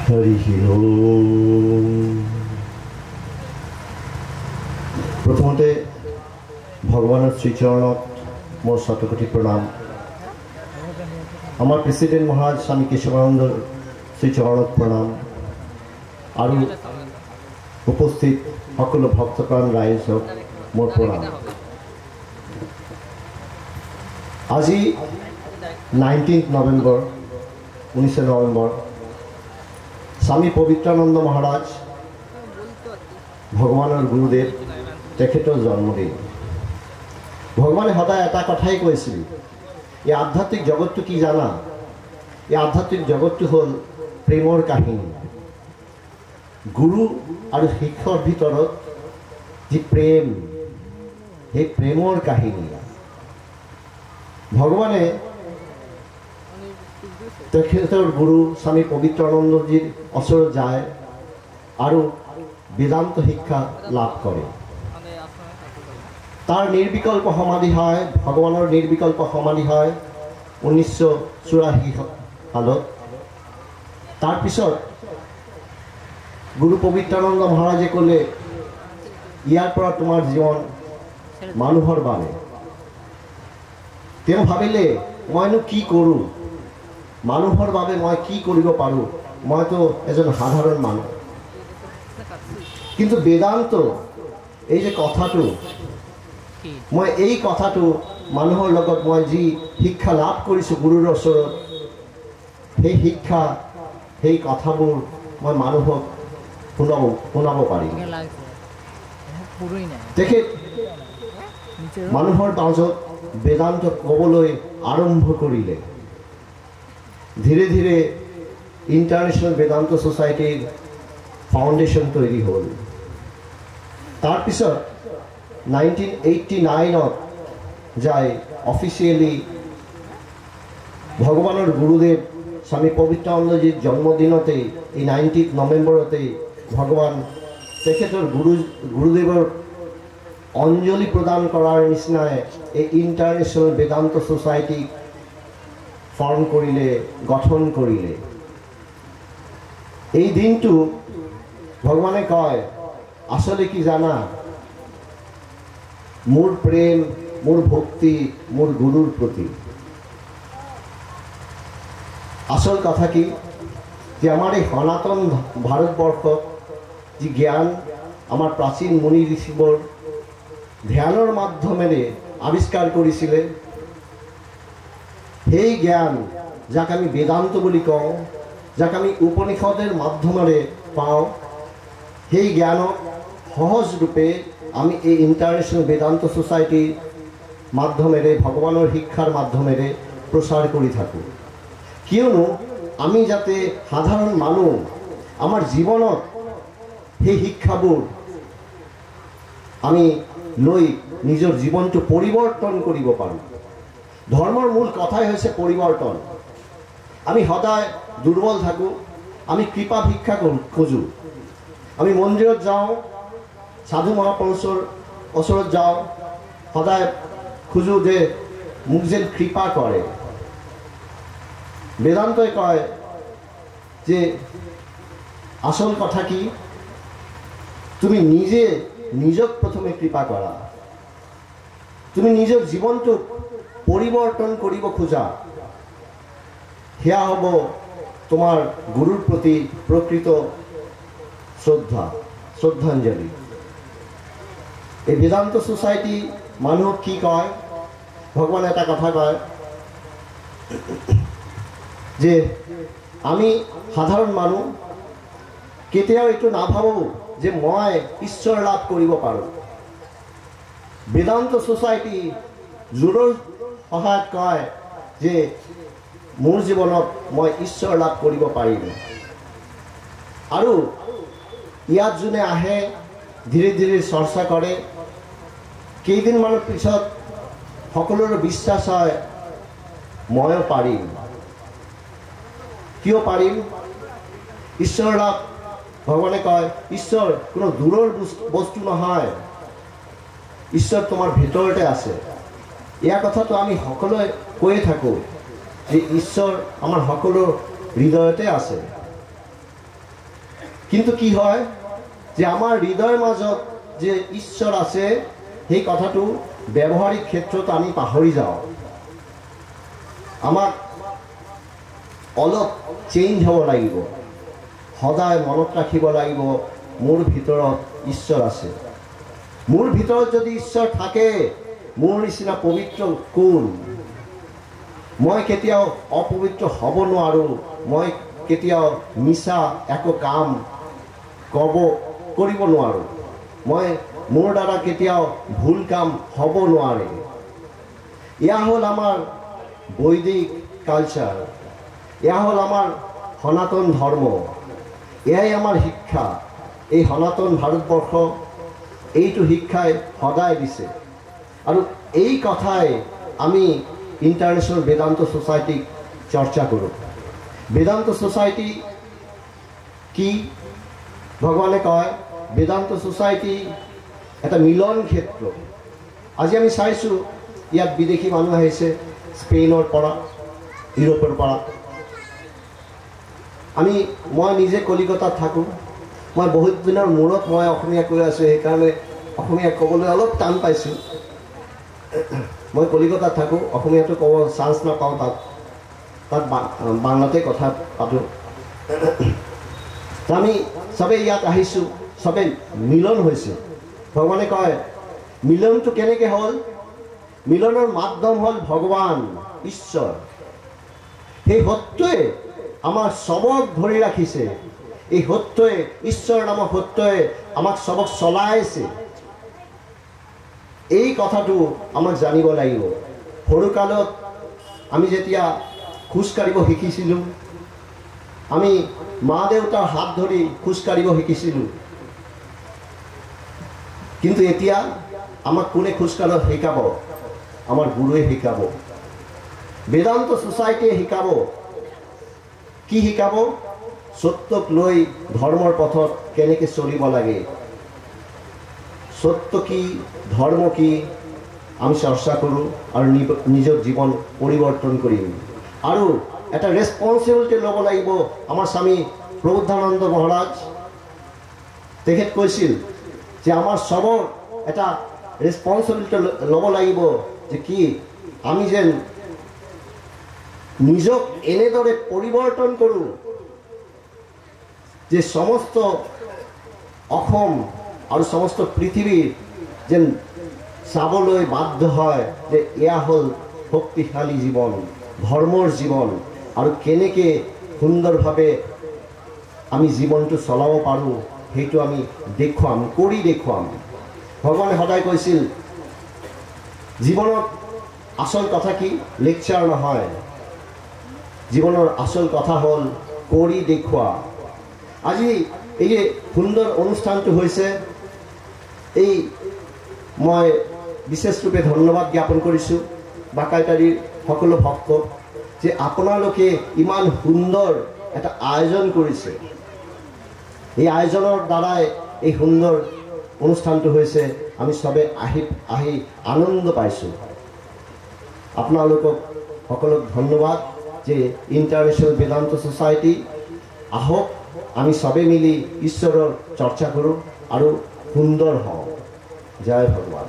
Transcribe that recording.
হরি প্রথমতে ভগবানের শ্রীচরণত মোর শতকোটি প্রণাম। আমার প্রেসিডেন্ট মহারাজ স্বামী কেশবানন্দর শ্রীচরণত প্রণাম আর উপস্থিত সকল ভক্তপ্রাণ রাইজক মোর প্রণাম। আজি 19 নভেম্বৰ 19 নভেম্বৰ স্বামী পবিত্ৰানন্দ মহাৰাজ ভগৱানৰ গুৰুদেৱ তেখেতৰ জন্মদিন। ভগৱানে সদায় এটা কথাই কৈছিল, এই আধ্যাত্মিক জগতটো কি জানা? এই আধ্যাত্মিক জগতটো হ'ল প্ৰেমৰ কাহিনী। গুৰু আৰু শিষ্যৰ ভিতৰত যি প্ৰেম, সেই প্ৰেমৰ কাহিনী। ভগৱানে তেখেতৰ গুৰু স্বামী পবিত্ৰানন্দজীৰ ওচৰত যায় আৰু বেদান্ত শিক্ষা লাভ কৰে। তাৰ নিৰ্বিকল্প সমাধি হয়, ভগৱানৰ নিৰ্বিকল্প সমাধি হয় 1984 সালত। তাৰপিছত গুৰু পবিত্ৰানন্দ মহাৰাজে ক'লে, ইয়াৰ পৰা তোমাৰ জীৱন মানুহৰ বাবে। তেওঁ ভাবিলে, মইনো কি কৰোঁ, মানুহৰ বাবে মই কি কৰিব পাৰোঁ? মইতো এজন সাধাৰণ মানুহ। কিন্তু বেদান্ত এই যে কথাটো, মই এই কথাটো মানুহৰ লগত মই যি শিক্ষা লাভ কৰিছোঁ গুৰুৰ ওচৰত, সেই শিক্ষা, সেই কথাবোৰ মই মানুহক শুনাব পাৰিম। তেখেত মানুহৰ মাজত বেদান্ত ক'বলৈ আৰম্ভ কৰিলে। ধীৰে ধীৰে ইণ্টাৰনেশ্যনেল বেদান্ত ছ'চাইটিৰ ফাউণ্ডেশ্যন তৈৰি হ'ল। তাৰপিছত 1989ত যাই অফিচিয়েলি ভগৱানৰ গুৰুদেৱ স্বামী পবিত্ৰানন্দজীৰ জন্মদিনতেই, এই 19 নৱেম্বৰতেই ভগৱান তেখেতৰ গুৰুদেৱৰ অঞ্জলি প্ৰদান কৰাৰ নিচিনাই এই ইণ্টাৰনেশ্যনেল বেদান্ত ছ'চাইটি ফৰ্ম কৰিলে, গঠন কৰিলে। এই দিনটো ভগৱানে কয়, আসলে কি জানা? মোৰ প্ৰেম, মোৰ ভক্তি মোৰ গুৰুৰ প্ৰতি। আসল কথা কি যে আমাৰ এই সনাতন ভাৰতবৰ্ষত যি জ্ঞান আমাৰ প্ৰাচীন মুনি ঋষিবোৰ ধ্যানৰ মাধ্যমেৰে আৱিষ্কাৰ কৰিছিলে, সেই জ্ঞান যাক আমি বেদান্ত বুলি কওঁ, যাক আমি উপনিষদেৰ মাধ্যমেৰে পাওঁ, সেই জ্ঞানক সহজ ৰূপে আমি এই ইণ্টাৰনেশ্যনেল বেদান্ত ছ'চাইটিৰ মাধ্যমেৰে, ভগৱানৰ শিক্ষাৰ মাধ্যমেৰে প্ৰচাৰ কৰি থাকোঁ। কিয়নো আমি যাতে সাধাৰণ মানুহ আমাৰ জীৱনত সেই শিক্ষাবোৰ আমি লৈ নিজৰ জীৱনটো পৰিৱৰ্তন কৰিব পাৰোঁ। ধৰ্মৰ মূল কথাই হৈছে পৰিৱৰ্তন। আমি সদায় দুৰ্বল থাকোঁ, আমি কৃপা ভিক্ষা খোজোঁ। আমি মন্দিৰত যাওঁ, সাধু মহাপুৰুষৰ ওচৰত যাওঁ, সদায় খোজোঁ যে মোক যেন কৃপা কৰে। বেদান্তই কয় যে আসল কথা কি, তুমি নিজে নিজক প্ৰথমে কৃপা কৰা। তুমি নিজৰ জীৱনটোক পৰিৱৰ্তন কৰিব খোজা, সেয়া হ'ব তোমাৰ গুৰুৰ প্ৰতি প্ৰকৃত শ্ৰদ্ধাঞ্জলি। এই বেদান্ত ছ'চাইটি মানুহক কি কয়? ভগৱানে এটা কথা কয় যে আমি সাধাৰণ মানুহ কেতিয়াও এইটো নাভাবোঁ যে মই ঈশ্বৰ লাভ কৰিব পাৰোঁ। বেদান্ত ছ'চাইটি জোৰৰ সহায়ত কয় যে মোৰ জীৱনত মই ঈশ্বৰ লাভ কৰিব পাৰিম। আৰু ইয়াত যোনে আহে, ধীৰে ধীৰে চৰ্চা কৰে, কেইদিনমানৰ পিছত সকলোৰে বিশ্বাস হয় ময়ো পাৰিম। কিয় পাৰিম? ঈশ্বৰ লাভ, ভগৱানে কয় ঈশ্বৰ কোনো দূৰৰ বস্তু নহয়, ঈশ্বৰ তোমাৰ ভিতৰতে আছে। এয়া কথাটো আমি সকলোৱে কৈয়ে থাকোঁ। যে ঈশ্বৰ আমাৰ সকলো হৃদয়তে আছে। কিন্তু কি হয় যে আমাৰ হৃদয়ৰ মাজত যে ঈশ্বৰ আছে সেই কথাটো ব্যৱহাৰিক ক্ষেত্ৰত আমি পাহৰি যাওঁ। আমাক অলপ চেঞ্জ হ'ব লাগিব, সদায় মনত ৰাখিব লাগিব মোৰ ভিতৰত ঈশ্বৰ আছে। মোৰ ভিতৰত যদি ঈশ্বৰ থাকে, মোৰ নিচিনা পবিত্ৰ কোন? মই কেতিয়াও অপবিত্ৰ হ'ব নোৱাৰোঁ, মই কেতিয়াও মিছা একো কাম কৰিব নোৱাৰোঁ, মই মোৰ দ্বাৰা কেতিয়াও ভুল কাম হ'ব নোৱাৰে। এয়া হ'ল আমাৰ বৈদিক কালচাৰ, এয়া হ'ল আমাৰ সনাতন ধৰ্ম, এয়াই আমাৰ শিক্ষা। এই সনাতন ভাৰতবৰ্ষ এইটো শিক্ষাই সদায় দিছে। আৰু এই কথাই আমি ইণ্টাৰনেশ্যনেল বেদান্ত সোসাইটিক চৰ্চা কৰোঁ। বেদান্ত সোসাইটি কি? ভগৱানে কয় বেদান্ত সোসাইটি এটা মিলন ক্ষেত্ৰ। আজি আমি চাইছোঁ ইয়াত বিদেশী মানুহ আহিছে, স্পেইনৰ পৰা, ইউৰোপৰ পৰা। মই নিজে কলিকতাত থাকোঁ। মই বহুত দিনৰ মূৰত মই অসমীয়া কৈ আছোঁ, সেইকাৰণে অসমীয়া ক'বলৈ অলপ টান পাইছোঁ। মই কলিকতাত থাকোঁ, অসমীয়াটো ক'ব চান্স নাপাওঁ। তাত বাংলাতে কথা পাতোঁ। আমি চবেই ইয়াত আহিছোঁ, চবেই মিলন হৈছোঁ। ভগৱানে কয় মিলনটো কেনেকৈ হ'ল? মিলনৰ মাধ্যম হ'ল ভগৱান ঈশ্বৰ। সেই সত্যই আমাৰ চবক ধৰি ৰাখিছে। এই সত্যই, ঈশ্বৰ নামৰ সত্যই আমাক চবক চলাইছে। এই কথাটো আমাক জানিব লাগিব। সৰুকালত আমি যেতিয়া খোজকাঢ়িব শিকিছিলোঁ, আমি মা দেউতাৰ হাত ধৰি খোজকাঢ়িব শিকিছিলোঁ। কিন্তু এতিয়া আমাক কোনে খোজকাঢ়িব শিকাব? আমাৰ গুৰুৱে শিকাব, বেদান্ত সোসাইটিয়ে শিকাব। কি শিকাব? সত্যক লৈ ধৰ্মৰ পথত কেনেকৈ চলিব লাগে, সত্য কি, ধৰ্ম কি, আমি চৰ্চা কৰোঁ আৰু নিজৰ জীৱন পৰিৱৰ্তন কৰিম। আৰু এটা ৰেছপন্সিবিলিটি ল'ব লাগিব। আমাৰ স্বামী প্ৰবুদ্ধানন্দ মহাৰাজ তেখেত কৈছিল যে আমাৰ চবৰ এটা ৰেছপন্সিবিলিটি ল'ব লাগিব যে কি আমি যেন নিজক এনেদৰে পৰিৱৰ্তন কৰোঁ যে সমস্ত অসম আৰু সমস্ত পৃথিৱীৰ যেন চাবলৈ বাধ্য হয় যে এয়া হ'ল শক্তিশালী জীৱন, ধৰ্মৰ জীৱন, আৰু কেনেকৈ সুন্দৰভাৱে আমি জীৱনটো চলাব পাৰোঁ সেইটো আমি দেখুৱাম, কৰি দেখুৱাম। ভগৱানে সদায় কৈছিল জীৱনত আচল কথা কি? লেকচাৰ নহয়, জীৱনৰ আচল কথা হ'ল কৰি দেখুওৱা। আজি এই যে সুন্দৰ অনুষ্ঠানটো হৈছে, এই মই বিশেষ ৰূপে ধন্যবাদ জ্ঞাপন কৰিছোঁ বাকাইতাৰীৰ সকলো ভক্তক যে আপোনালোকে ইমান সুন্দৰ এটা আয়োজন কৰিছে। এই আয়োজনৰ দ্বাৰাই এই সুন্দৰ অনুষ্ঠানটো হৈছে। আমি চবে আহি আনন্দ পাইছোঁ। আপোনালোকক সকলোক ধন্যবাদ যে ইণ্টাৰনেশ্যনেল বেদান্ত সোসাইটি আহক, আমি চবে মিলি ঈশ্বৰৰ চৰ্চা কৰোঁ আৰু সুন্দৰ হওঁ। জয় ভগৱান।